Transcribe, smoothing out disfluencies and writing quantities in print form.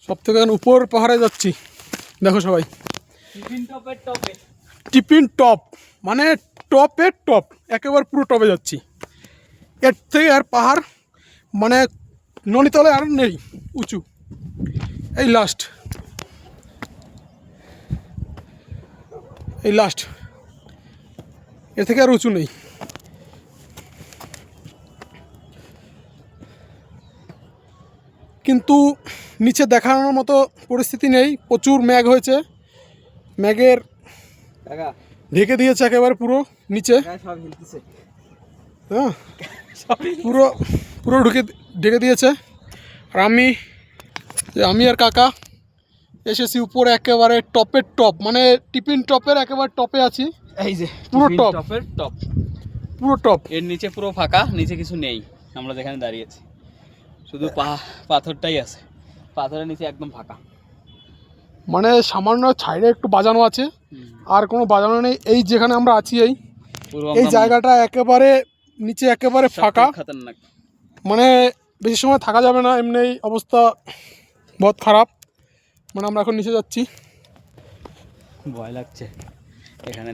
সব থেকে উপর পাহাড়ে যাচ্ছি, দেখো সবাই। টিফিন টপ মানে টপের টপ, একেবারে পুরো টপে যাচ্ছি। এর থেকে আর পাহাড় মানে ননিতলে আর নেই উঁচু, এই লাস্ট, এই লাস্ট, এর থেকে আর উঁচু নেই। কিন্তু নিচে দেখানোর মতো পরিস্থিতি নেই, প্রচুর মেঘ হয়েছে, মেঘের ঢেকে দিয়েছে একেবারে পুরো নিচে, হ্যাঁ পুরো পুরো ঢেকে দিয়েছে। আর আমি আর কাকা এসেছি উপরে একেবারে টপের টপ, মানে টিফিন টপের একেবারে টপে আছি। এই যে পুরো টপ, টপের টপ, পুরো টপ। এর নিচে পুরো ফাঁকা, নিচে কিছু নেই। আমরা যেখানে দাঁড়িয়েছি শুধু পাথরটাই আছে, পাথরের নিচে একদম ফাঁকা, মানে সামান্য ছাইডে একটু বাজানো আছে, আর কোনো বাজানো নেই। এই যেখানে আমরা আছি এই জায়গাটা একেবারে নিচে একেবারে ফাঁকা, খতরনাক, মানে বেশি সময় থাকা যাবে না, এমনি অবস্থা বহুত খারাপ। মানে আমরা এখন নিচে যাচ্ছি, ভয় লাগছে এখানে।